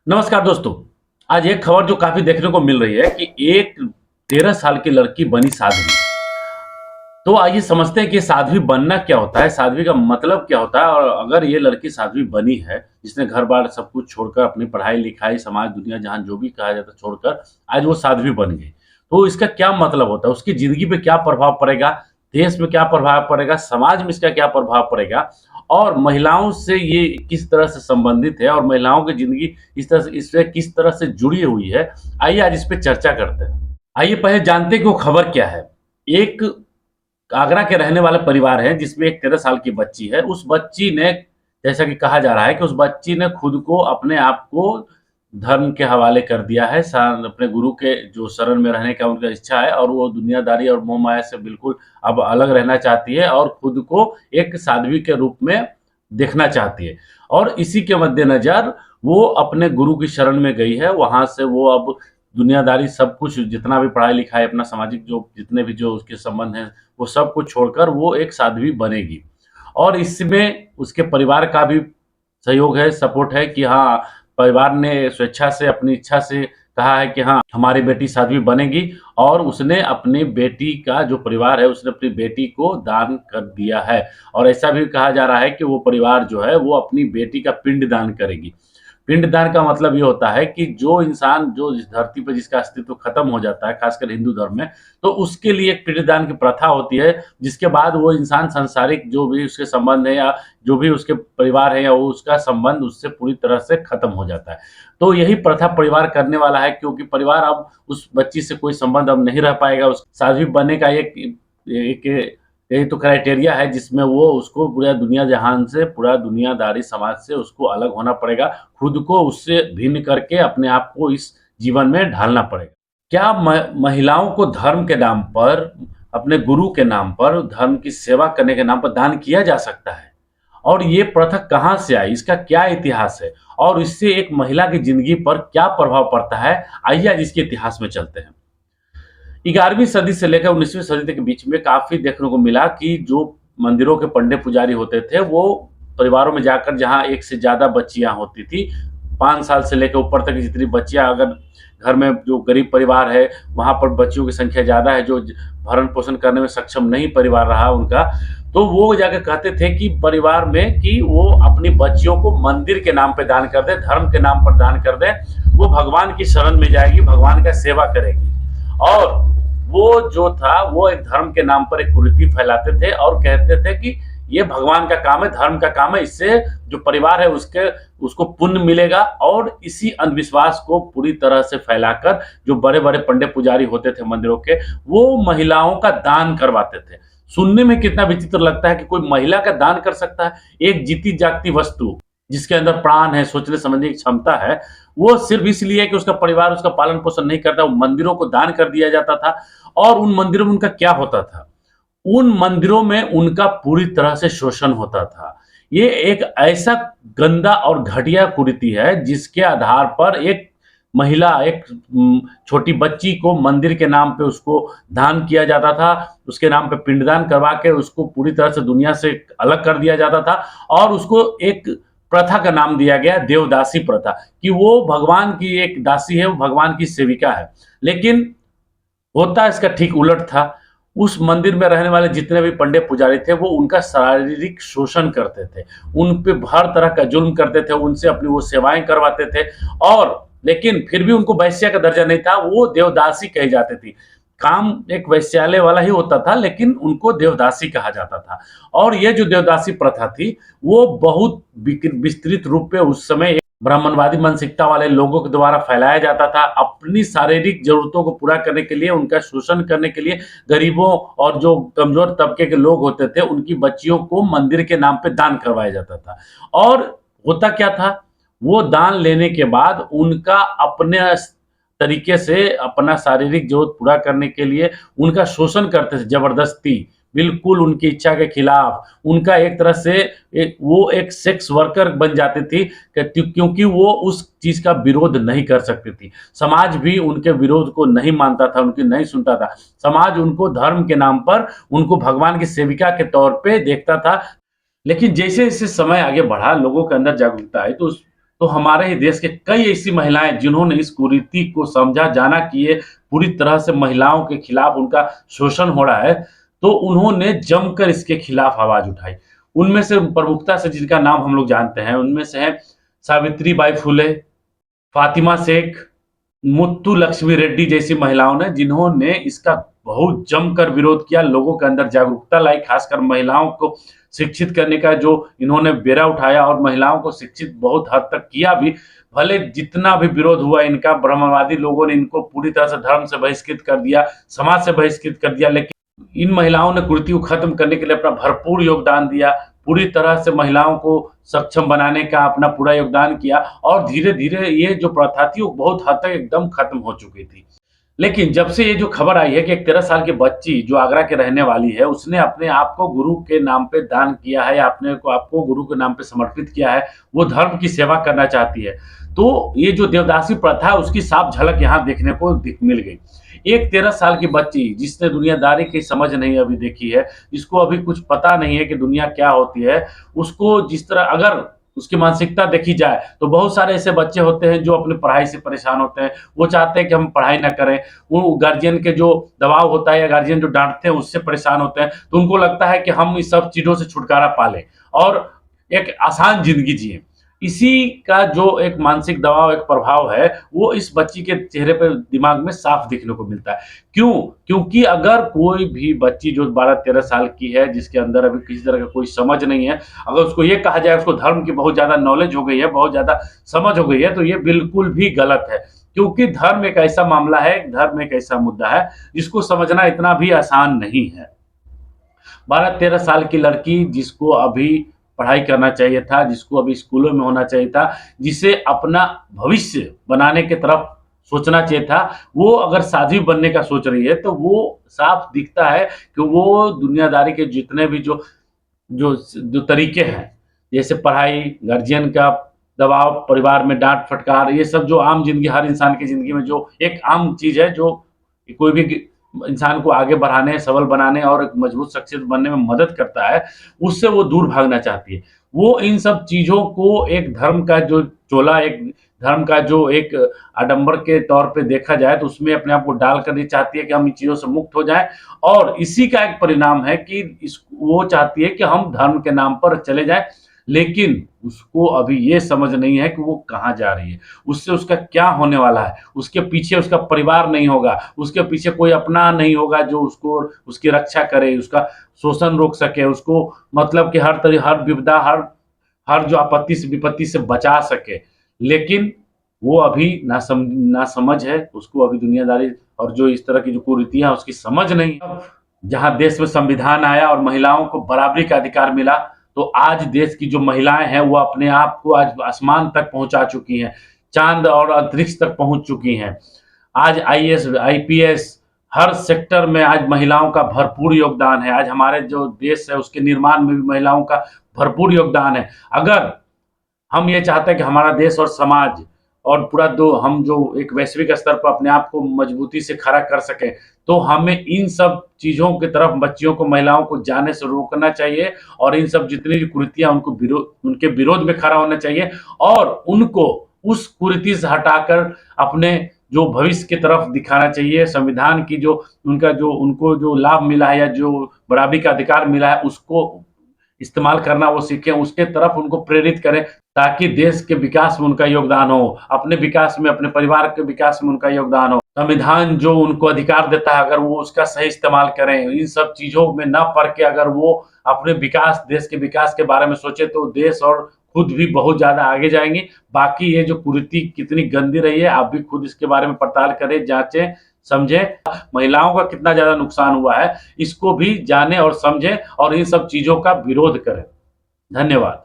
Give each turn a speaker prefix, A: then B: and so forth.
A: नमस्कार दोस्तों। आज एक खबर जो काफी देखने को मिल रही है कि एक 13 साल की लड़की बनी साध्वी। तो आइए समझते हैं कि साध्वी बनना क्या होता है, साध्वी का मतलब क्या होता है और अगर ये लड़की साध्वी बनी है, जिसने घर-बार सब कुछ छोड़कर अपनी पढ़ाई-लिखाई, समाज, दुनिया जहान जो भी कहा जाता है छोड़कर आज वो साध्वी बन गई। तो इसका क्या मतलब होता है? उसकी ज़िंदगी पे क्या प्रभाव पड़ेगा? देश में क्या प्रभाव पड़ेगा? समाज में इसका क्या प्रभाव पड़ेगा? और महिलाओं से ये किस तरह से संबंधित है और महिलाओं की ज़िंदगी इस तरह से इससे किस तरह से जुड़ी हुई है? आइए आज इस पे चर्चा करते हैं। आइए पहले जानते हैं कि वो खबर क्या है। एक आगरा के रहने वाला परिवार है जिसमें एक 13 साल की बच्ची है। उस बच्ची ने जैसा कि कहा जा रहा है कि उस बच्ची ने खुद को अपने आप को धर्म के हवाले कर दिया है। अपने गुरु के जो शरण में रहने का उनका इच्छा है और वो दुनियादारी और मोह-माया से बिल्कुल अब अलग रहना चाहती है और खुद को एक साध्वी के रूप में देखना चाहती है। और इसी के मद्देनज़र वो अपने गुरु की शरण में गई है। वहाँ से वो अब दुनियादारी सब कुछ जितना भी पढ़ाई-लिखाई अपना सामाजिक जो जितने भी जो उसके संबंध हैं वो सब कुछ छोड़कर वो एक साध्वी बनेगी। और इसमें उसके परिवार का भी सहयोग है, सपोर्ट है कि हाँ, परिवार ने स्वेच्छा से अपनी इच्छा से कहा है कि हाँ, हमारी बेटी साध्वी बनेगी और उसने अपनी बेटी का जो परिवार है, उसने अपनी बेटी को दान कर दिया है। और ऐसा भी कहा जा रहा है कि वो परिवार जो है, वो अपनी बेटी का पिंड दान करेगी। पिंडदान का मतलब ये होता है कि जो इंसान जो इस धरती पे जिसका अस्तित्व खत्म हो जाता है, खासकर हिंदू धर्म में, तो उसके लिए एक पिंडदान की प्रथा होती है, जिसके बाद वो इंसान सांसारिक जो भी उसके संबंध है या जो भी उसके परिवार है या वो उसका संबंध उससे पूरी तरह से खत्म हो जाता है। तो यही प्रथा परिवार करने वाला है क्योंकि परिवार अब उस बच्ची से कोई संबंध अब नहीं रह पाएगा। उस साध्वी बनने का एक एक यही तो क्राइटेरिया है जिसमें वो उसको पूरा दुनिया जहान से, पूरा दुनियादारी समाज से उसको अलग होना पड़ेगा। खुद को उससे भिन्न करके अपने आप को इस जीवन में ढालना पड़ेगा। क्या महिलाओं को धर्म के नाम पर, अपने गुरु के नाम पर, धर्म की सेवा करने के नाम पर दान किया जा सकता है? और ये प्रथा कहाँ से आई? इसका क्या इतिहास है? और इससे एक महिला की ज़िंदगी पर क्या प्रभाव पड़ता है? आइए आज इसके इतिहास में चलते हैं। 11वीं सदी से लेकर 19वीं सदी तक के बीच में काफ़ी देखने को मिला कि जो मंदिरों के पंडित पुजारी होते थे, वो परिवारों में जाकर जहाँ एक से ज़्यादा बच्चियाँ होती थी, 5 साल से लेकर ऊपर तक जितनी बच्चियाँ अगर घर में जो गरीब परिवार है, वहाँ पर बच्चियों की संख्या ज़्यादा है, जो भरण-पोषण करने में सक्षम नहीं परिवार रहा उनका, तो वो जाकर कहते थे कि परिवार में कि वो अपनी बच्चियों को मंदिर के नाम पे दान कर दें, धर्म के नाम पर दान कर दें, वो भगवान की शरण में जाएगी, भगवान का सेवा करेगी। और वो जो था वो एक धर्म के नाम पर एक कुरीति फैलाते थे और कहते थे कि ये भगवान का काम है, धर्म का काम है, इससे जो परिवार है उसके उसको पुण्य मिलेगा। और इसी अंधविश्वास को पूरी तरह से फैलाकर जो बड़े-बड़े पंडित पुजारी होते थे मंदिरों के, वो महिलाओं का दान करवाते थे। सुनने में कितना विचित्र लगता है कि कोई महिला का दान कर सकता है, एक जीती जागती वस्तु जिसके अंदर प्राण है, सोचने समझने की क्षमता है, वो सिर्फ इसलिए कि उसका परिवार उसका पालन पोषण नहीं करता, वो मंदिरों को दान कर दिया जाता था। और उन मंदिरों में उनका क्या होता था? उन मंदिरों में उनका पूरी तरह से शोषण होता था। ये एक ऐसा गंदा और घटिया कुरीति है जिसके आधार पर एक महिला, एक छोटी बच्ची को मंदिर के नाम पे उसको दान किया जाता था, उसके नाम पे पिंडदान करवा के उसको पूरी तरह से दुनिया से अलग कर दिया जाता था और उसको एक प्रथा का नाम दिया गया देवदासी प्रथा कि वो भगवान की एक दासी है, वो भगवान की सेविका है। लेकिन होता इसका ठीक उलट था। उस मंदिर में रहने वाले जितने भी पंडित पुजारी थे, वो उनका शारीरिक शोषण करते थे। उन पे हर तरह का जुल्म करते थे, उनसे अपनी वो सेवाएँ करवाते थे और लेकिन फिर भी उनको वैश्या का दर्जा नहीं था, वो देवदासी कही जाती थी। काम एक वैश्यालय वाला ही होता था, लेकिन उनको देवदासी कहा जाता था। और ये जो देवदासी प्रथा थी, वो बहुत विस्तृत रूप पे उस समय ब्राह्मणवादी मानसिकता वाले लोगों के द्वारा फैलाया जाता था। अपनी शारीरिक ज़रूरतों को पूरा करने के लिए, उनका शोषण करने के लिए गरीबों और जो कमज़ोर तबके के लोग होते थे, उनकी बच्चियों को मंदिर के नाम पे दान करवाया जाता था। और होता क्या था, वो दान लेने के बाद उनका अपने तरीके से अपना शारीरिक ज़रूरत पूरा करने के लिए उनका शोषण करते थे ज़बरदस्ती, बिल्कुल उनकी इच्छा के खिलाफ। उनका एक तरह से वो एक सेक्स वर्कर बन जाती थी क्योंकि वो उस चीज़ का विरोध नहीं कर सकती थी। समाज भी उनके विरोध को नहीं मानता था, उनकी नहीं सुनता था। समाज उनको धर्म के नाम पर उनको भगवान की सेविका के तौर पे देखता था। लेकिन जैसे-जैसे समय आगे बढ़ा, लोगों के अंदर जागरूकता आई तो हमारे ही देश के कई ऐसी महिलाएं जिन्होंने इस कुरीति को समझा, जाना कि ये पूरी तरह से महिलाओं के खिलाफ उनका शोषण हो रहा है, तो उन्होंने जमकर इसके खिलाफ आवाज उठाई। उनमें से प्रमुखता से जिनका नाम हम लोग जानते हैं, उनमें से है सावित्री बाई फुले, फातिमा शेख, मुत्तु लक्ष्मी रेड्डी जैसी महिलाओं ने, जिन्होंने इसका बहुत जमकर विरोध किया, लोगों के अंदर जागरूकता लाई, खासकर महिलाओं को शिक्षित करने का जो इन्होंने बेड़ा उठाया और महिलाओं को शिक्षित बहुत हद तक किया भी। भले जितना भी विरोध हुआ इनका, ब्रह्मवादी लोगों ने इनको पूरी तरह से धर्म से बहिष्कृत कर दिया, समाज से बहिष्कृत कर दिया, लेकिन इन महिलाओं ने कुरीति को खत्म करने के लिए अपना भरपूर योगदान दिया, पूरी तरह से महिलाओं को सक्षम बनाने का अपना पूरा योगदान किया और धीरे-धीरे ये जो प्रथा थी वो बहुत हद तक एकदम खत्म हो चुकी थी। लेकिन जब से ये जो खबर आई है कि एक 13 साल की बच्ची जो आगरा के रहने वाली है, उसने अपने आप को गुरु के नाम पे दान किया है या अपने को आपको गुरु के नाम पे समर्पित किया है, वो धर्म की सेवा करना चाहती है। तो ये जो देवदासी प्रथा है उसकी साफ झलक यहाँ देखने को मिल गई। एक 13 साल की बच्ची जिसने दुनियादारी की समझ नहीं अभी देखी है, जिसको अभी कुछ पता नहीं है कि दुनिया क्या होती है, उसको जिस तरह अगर उसकी मानसिकता देखी जाए तो बहुत सारे ऐसे बच्चे होते हैं जो अपनी पढ़ाई से परेशान होते हैं, वो चाहते हैं कि हम पढ़ाई ना करें, वो गार्जियन के जो दबाव होता है या गार्जियन जो डांटते हैं उससे परेशान होते हैं, तो उनको लगता है कि हम इस सब चीज़ों से छुटकारा पा लें और एक आसान जिंदगी जिए। इसी का जो एक मानसिक दबाव, एक प्रभाव है, वो इस बच्ची के चेहरे पर, दिमाग में साफ दिखने को मिलता है। क्यों? क्योंकि अगर कोई भी बच्ची जो 12-13 साल की है, जिसके अंदर अभी किसी तरह का कोई समझ नहीं है, अगर उसको ये कहा जाए उसको धर्म की बहुत ज़्यादा नॉलेज हो गई है, बहुत ज़्यादा समझ हो गई है, तो ये बिल्कुल भी गलत है। क्योंकि धर्म एक ऐसा मामला है, धर्म एक ऐसा मुद्दा है, जिसको समझना इतना भी आसान नहीं है। 12-13 साल की लड़की जिसको अभी पढ़ाई करना चाहिए था, जिसको अभी स्कूलों में होना चाहिए था, जिसे अपना भविष्य बनाने की तरफ सोचना चाहिए था, वो अगर साध्वी बनने का सोच रही है, तो वो साफ दिखता है कि वो दुनियादारी के जितने भी जो जो जो तरीके हैं, जैसे पढ़ाई, गार्जियन का दबाव, परिवार में डाँट फटकार, ये सब जो आम ज़िंदगी, हर इंसान की ज़िंदगी में जो एक आम चीज़ है, जो कोई भी इंसान को आगे बढ़ाने, सबल बनाने और एक मजबूत शख्सियत बनने में मदद करता है, उससे वो दूर भागना चाहती है। वो इन सब चीज़ों को एक धर्म का जो चोला, एक धर्म का जो एक आडंबर के तौर पे देखा जाए, तो उसमें अपने आप को डाल कर ये चाहती है कि हम इन चीज़ों से मुक्त हो जाएँ और इसी का एक परिणाम है कि वो चाहती है कि हम धर्म के नाम पर चले जाएँ, लेकिन उसको अभी ये समझ नहीं है कि वो कहाँ जा रही है, उससे उसका क्या होने वाला है, उसके पीछे उसका परिवार नहीं होगा, उसके पीछे कोई अपना नहीं होगा जो उसको उसकी रक्षा करे, उसका शोषण रोक सके, उसको मतलब कि हर विपदा, हर जो आपत्ति से विपत्ति से बचा सके। लेकिन वो अभी नासमझ है, उसको अभी दुनियादारी और जो इस तरह की जो कुरीतियाँ हैं उसकी समझ नहीं। अब जहाँ देश में संविधान आया और महिलाओं को बराबरी का अधिकार मिला, तो आज देश की जो महिलाएँ हैं वो अपने आप को आज आसमान तक पहुँचा चुकी हैं, चाँद और अंतरिक्ष तक पहुँच चुकी हैं। आज आईएएस, आईपीएस हर सेक्टर में आज महिलाओं का भरपूर योगदान है। आज हमारे जो देश है उसके निर्माण में भी महिलाओं का भरपूर योगदान है। अगर हम ये चाहते हैं कि हमारा देश और समाज और पूरा दो हम जो एक वैश्विक स्तर पर अपने आप को मजबूती से खड़ा कर सकें, तो हमें इन सब चीज़ों की तरफ बच्चियों को, महिलाओं को जाने से रोकना चाहिए और इन सब जितनी भी कुरीतियाँ उनके विरोध में खड़ा होना चाहिए और उनको उस कुरीति से हटाकर अपने जो भविष्य की तरफ दिखाना चाहिए। संविधान की जो उनका जो उनको जो लाभ मिला है या जो बराबरी का अधिकार मिला है, उसको इस्तेमाल करना वो सीखें, उसके तरफ उनको प्रेरित करें, ताकि देश के विकास में उनका योगदान हो, अपने विकास में, अपने परिवार के विकास में उनका योगदान हो। संविधान जो उनको अधिकार देता है, अगर वो उसका सही इस्तेमाल करें, इन सब चीज़ों में ना पड़ के अगर वो अपने विकास, देश के विकास के बारे में सोचे, तो देश और खुद भी बहुत ज़्यादा आगे जाएँगी। बाकी ये जो कुरीति कितनी गंदी रही है, आप भी खुद इसके बारे में पड़ताल करें, जाँचें, समझें। महिलाओं का कितना ज़्यादा नुकसान हुआ है, इसको भी जानें और समझें और इन सब चीज़ों का विरोध करें। धन्यवाद।